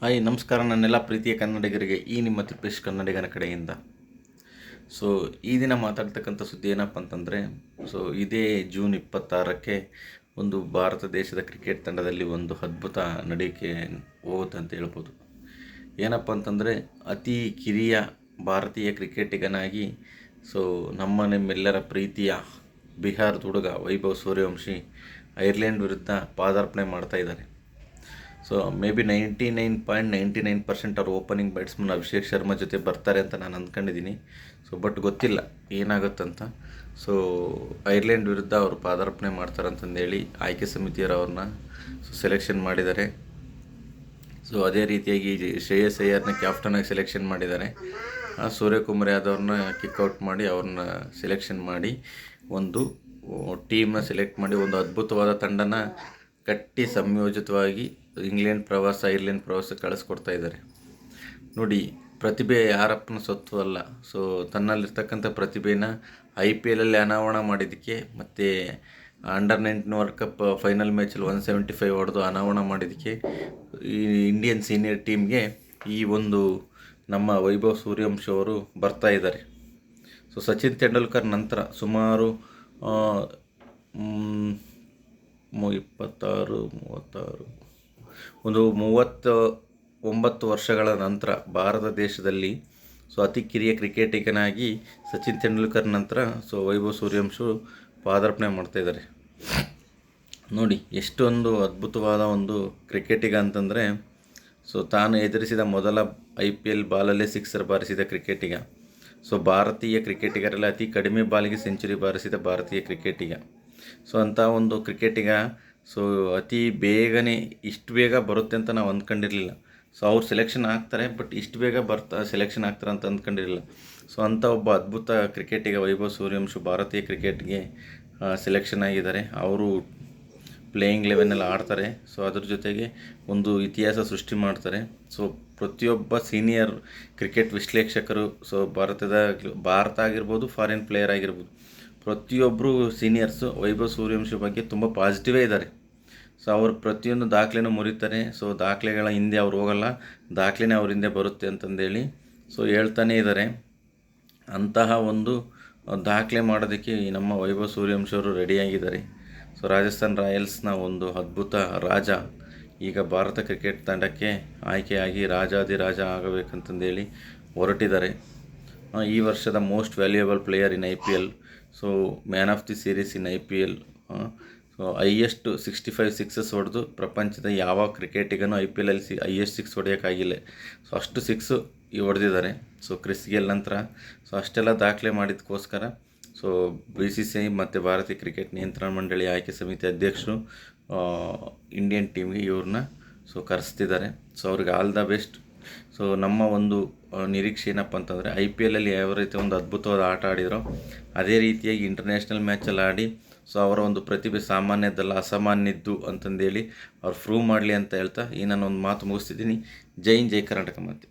Hi ನಮಸ್ಕಾರ ನನ್ನೆಲ್ಲ ಪ್ರೀತಿಯ ಕನ್ನಡಿಗರಿಗೆ ಈ ನಿಮ್ಮ ತಿಪ್ಪೇಶ್ ಕನ್ನಡಿಗನ ಕಡೆಯಿಂದ. ಸೊ ಈ ದಿನ ಮಾತಾಡ್ತಕ್ಕಂಥ ಸುದ್ದಿ ಏನಪ್ಪ ಅಂತಂದರೆ, ಸೊ ಇದೇ ಜೂನ್ 26ಕ್ಕೆ ಒಂದು ಭಾರತ ದೇಶದ ಕ್ರಿಕೆಟ್ ತಂಡದಲ್ಲಿ ಒಂದು ಅದ್ಭುತ ನಡೆಯಕ್ಕೆ ಹೋಗುತ್ತೆ ಅಂತ ಹೇಳ್ಬೋದು. ಏನಪ್ಪ ಅಂತಂದರೆ, ಅತಿ ಕಿರಿಯ ಭಾರತೀಯ ಕ್ರಿಕೆಟಿಗನಾಗಿ ಸೊ ನಿಮ್ಮೆಲ್ಲರ ಪ್ರೀತಿಯ ಬಿಹಾರದ ಹುಡುಗ ವೈಭವ್ ಸೂರ್ಯವಂಶಿ ಐರ್ಲೆಂಡ್ ವಿರುದ್ಧ ಪಾದಾರ್ಪಣೆ ಮಾಡ್ತಾ ಇದ್ದಾರೆ. ಸೊ ಮೇ ಬಿ 99.99% ಅವ್ರು ಓಪನಿಂಗ್ ಬ್ಯಾಟ್ಸ್ಮನ್ ಅಭಿಷೇಕ್ ಶರ್ಮಾ ಜೊತೆ ಬರ್ತಾರೆ ಅಂತ ನಾನು ಅಂದ್ಕೊಂಡಿದ್ದೀನಿ. ಸೊ ಬಟ್ ಗೊತ್ತಿಲ್ಲ ಏನಾಗುತ್ತಂತ. ಸೊ ಐರ್ಲೆಂಡ್ ವಿರುದ್ಧ ಅವರು ಪಾದಾರ್ಪಣೆ ಮಾಡ್ತಾರಂತಂದೇಳಿ ಆಯ್ಕೆ ಸಮಿತಿಯವರು ಅವ್ರನ್ನ ಸೆಲೆಕ್ಷನ್ ಮಾಡಿದ್ದಾರೆ. ಸೊ ಅದೇ ರೀತಿಯಾಗಿ ಶ್ರೇಯಸ್ ಅಯ್ಯರ್ನ ಕ್ಯಾಪ್ಟನಾಗಿ ಸೆಲೆಕ್ಷನ್ ಮಾಡಿದ್ದಾರೆ. ಸೂರ್ಯಕುಮಾರ್ ಯಾದವ್ರನ್ನ ಕಿಕ್ಔಟ್ ಮಾಡಿ ಅವ್ರನ್ನ ಸೆಲೆಕ್ಷನ್ ಮಾಡಿ ಒಂದು ಟೀಮ್ನ ಸೆಲೆಕ್ಟ್ ಮಾಡಿ ಒಂದು ಅದ್ಭುತವಾದ ತಂಡನ ಕಟ್ಟಿ ಸಂಯೋಜಿತವಾಗಿ ಐರ್ಲೆಂಡ್ ಪ್ರವಾಸ ಕಳಿಸ್ಕೊಡ್ತಾ ಇದ್ದಾರೆ. ನೋಡಿ, ಪ್ರತಿಭೆ ಯಾರಪ್ಪನ ಸೊತ್ತು ಅಲ್ಲ. ಸೊ ತನ್ನಲ್ಲಿರ್ತಕ್ಕಂಥ ಪ್ರತಿಭೆನ IPLಲ್ಲಿ ಅನಾವರಣ ಮಾಡಿದ್ದಕ್ಕೆ ಮತ್ತು ಅಂಡರ್-19 ವರ್ಲ್ಡ್ ಕಪ್ ಫೈನಲ್ ಮ್ಯಾಚಲ್ಲಿ 175 ಹೊಡೆದು ಅನಾವರಣ ಮಾಡಿದ್ದಕ್ಕೆ ಈ ಇಂಡಿಯನ್ ಸೀನಿಯರ್ ಟೀಮ್ಗೆ ಈ ಒಂದು ನಮ್ಮ ವೈಭವ್ ಸೂರ್ಯವಂಶಿ ಅವರು ಬರ್ತಾ ಇದ್ದಾರೆ. ಸೊ ಸಚಿನ್ ತೆಂಡೂಲ್ಕರ್ ನಂತರ ಸುಮಾರು 39 ವರ್ಷಗಳ ನಂತರ ಭಾರತ ದೇಶದಲ್ಲಿ ಸೊ ಅತಿ ಕಿರಿಯ ಕ್ರಿಕೆಟಿಗನಾಗಿ ಸಚಿನ್ ತೆಂಡೂಲ್ಕರ್ ನಂತರ ಸೊ ವೈಭವ್ ಸೂರ್ಯವಂಶಿ ಪಾದಾರ್ಪಣೆ ಮಾಡ್ತಾಯಿದ್ದಾರೆ. ನೋಡಿ, ಎಷ್ಟೊಂದು ಅದ್ಭುತವಾದ ಒಂದು ಕ್ರಿಕೆಟಿಗ ಅಂತಂದರೆ, ಸೊ ತಾನು ಎದುರಿಸಿದ ಮೊದಲ IPL ಬಾಲಲ್ಲೇ ಸಿಕ್ಸರ್ ಬಾರಿಸಿದ ಕ್ರಿಕೆಟಿಗ. ಸೊ ಭಾರತೀಯ ಕ್ರಿಕೆಟಿಗರಲ್ಲಿ ಅತಿ ಕಡಿಮೆ ಬಾಲಿಗೆ ಸೆಂಚುರಿ ಬಾರಿಸಿದ ಭಾರತೀಯ ಕ್ರಿಕೆಟಿಗ. ಸೊ ಅಂಥ ಒಂದು ಕ್ರಿಕೆಟಿಗ ಸೊ ಅತಿ ಬೇಗನೆ ಇಷ್ಟು ಬೇಗ ಬರುತ್ತೆ ಅಂತ ನಾವು ಅಂದ್ಕೊಂಡಿರಲಿಲ್ಲ. ಸೊ ಅವ್ರು ಸೆಲೆಕ್ಷನ್ ಆಗ್ತಾರೆ, ಬಟ್ ಇಷ್ಟು ಬೇಗ ಸೆಲೆಕ್ಷನ್ ಆಗ್ತಾರೆ ಅಂತ ಅಂದ್ಕೊಂಡಿರಲಿಲ್ಲ. ಸೊ ಅಂಥ ಒಬ್ಬ ಅದ್ಭುತ ಕ್ರಿಕೆಟಿಗ ವೈಭವ್ ಸೂರ್ಯವಂಶಿ ಭಾರತೀಯ ಕ್ರಿಕೆಟ್ಗೆ ಸೆಲೆಕ್ಷನ್ ಆಗಿದ್ದಾರೆ. ಅವರು ಪ್ಲೇಯಿಂಗ್ ಲೆವೆನಲ್ಲಿ ಆಡ್ತಾರೆ. ಸೊ ಅದ್ರ ಜೊತೆಗೆ ಒಂದು ಇತಿಹಾಸ ಸೃಷ್ಟಿ ಮಾಡ್ತಾರೆ. ಸೊ ಪ್ರತಿಯೊಬ್ಬ ಸೀನಿಯರ್ ಕ್ರಿಕೆಟ್ ವಿಶ್ಲೇಷಕರು, ಸೊ ಭಾರತ ಆಗಿರ್ಬೋದು, ಫಾರಿನ್ ಪ್ಲೇಯರ್ ಆಗಿರ್ಬೋದು, ಪ್ರತಿಯೊಬ್ಬರು ಸೀನಿಯರ್ಸು ವೈಭವ್ ಸೂರ್ಯವಂಶಿ ಬಗ್ಗೆ ತುಂಬ ಪಾಸಿಟಿವೇ ಇದ್ದಾರೆ. ಸೊ ಅವರು ಪ್ರತಿಯೊಂದು ದಾಖಲೆನೂ ಮುರಿತಾರೆ. ಸೊ ದಾಖಲೆಗಳ ಹಿಂದೆ ಅವ್ರು ಹೋಗಲ್ಲ, ದಾಖಲೆನೇ ಅವ್ರ ಹಿಂದೆ ಬರುತ್ತೆ ಅಂತಂದೇಳಿ ಸೊ ಹೇಳ್ತಾನೇ ಇದ್ದಾರೆ. ಅಂತಹ ಒಂದು ದಾಖಲೆ ಮಾಡೋದಕ್ಕೆ ಈ ನಮ್ಮ ವೈಭವ್ ಸೂರ್ಯವಂಶಿ ಅವರು ರೆಡಿಯಾಗಿದ್ದಾರೆ. ಸೊ ರಾಜಸ್ಥಾನ್ ರಾಯಲ್ಸ್ನ ಒಂದು ಅದ್ಭುತ ರಾಜ ಈಗ ಭಾರತ ಕ್ರಿಕೆಟ್ ತಂಡಕ್ಕೆ ಆಯ್ಕೆಯಾಗಿ ರಾಜಾದಿರಾಜ ಆಗಬೇಕಂತಂದೇಳಿ ಹೊರಟಿದ್ದಾರೆ. ಈ ವರ್ಷದ most valuable player in IPL. So man of the series in IPL. So highest 65 sixes ಹೊಡೆದು ಪ್ರಪಂಚದ ಯಾವ ಕ್ರಿಕೆಟಿಗನೂ IPLಲ್ಲಿ ಹೈಯೆಸ್ಟ್ ಸಿಕ್ಸ್ ಹೊಡೆಯೋಕ್ಕಾಗಿಲ್ಲ. ಸೊ ಅಷ್ಟು ಸಿಕ್ಸು ಹೊಡೆದಿದ್ದಾರೆ. ಸೊ ಕ್ರಿಸ್ ಗೇಲ್ ನಂತರ ಸೊ ಅಷ್ಟೆಲ್ಲ ದಾಖಲೆ ಮಾಡಿದ್ದಕ್ಕೋಸ್ಕರ ಸೊ BCCI ಮತ್ತು ಭಾರತೀಯ ಕ್ರಿಕೆಟ್ ನಿಯಂತ್ರಣ ಮಂಡಳಿ ಆಯ್ಕೆ ಸಮಿತಿ ಅಧ್ಯಕ್ಷರು ಇಂಡಿಯನ್ ಟೀಮ್ಗೆ ಇವ್ರನ್ನ ಸೊ ಕರೆಸ್ತಿದ್ದಾರೆ. ಸೊ ಅವ್ರಿಗೆ ಆಲ್ ದ ಬೆಸ್ಟ್. ಸೊ ನಮ್ಮ ಒಂದು ನಿರೀಕ್ಷೆ ಏನಪ್ಪ ಅಂತಂದರೆ, IPLಲ್ಲಿ ಯಾವ ರೀತಿ ಒಂದು ಅದ್ಭುತವಾದ ಆಟ ಆಡಿದರೋ ಅದೇ ರೀತಿಯಾಗಿ ಇಂಟರ್ನ್ಯಾಷನಲ್ ಮ್ಯಾಚಲ್ಲಿ ಆಡಿ ಸೊ ಅವರ ಒಂದು ಪ್ರತಿಭೆ ಸಾಮಾನ್ಯದ್ದಲ್ಲ, ಅಸಾಮಾನ್ಯದ್ದು ಅಂತಂದೇಳಿ ಅವ್ರು ಪ್ರೂವ್ ಮಾಡಲಿ ಅಂತ ಹೇಳ್ತಾ ಈ ನಾನು ಒಂದು ಮಾತು ಮುಗಿಸ್ತಿದ್ದೀನಿ. ಜೈ ಹಿಂದ್, ಜೈ ಕರ್ನಾಟಕ ಮಾತೆ.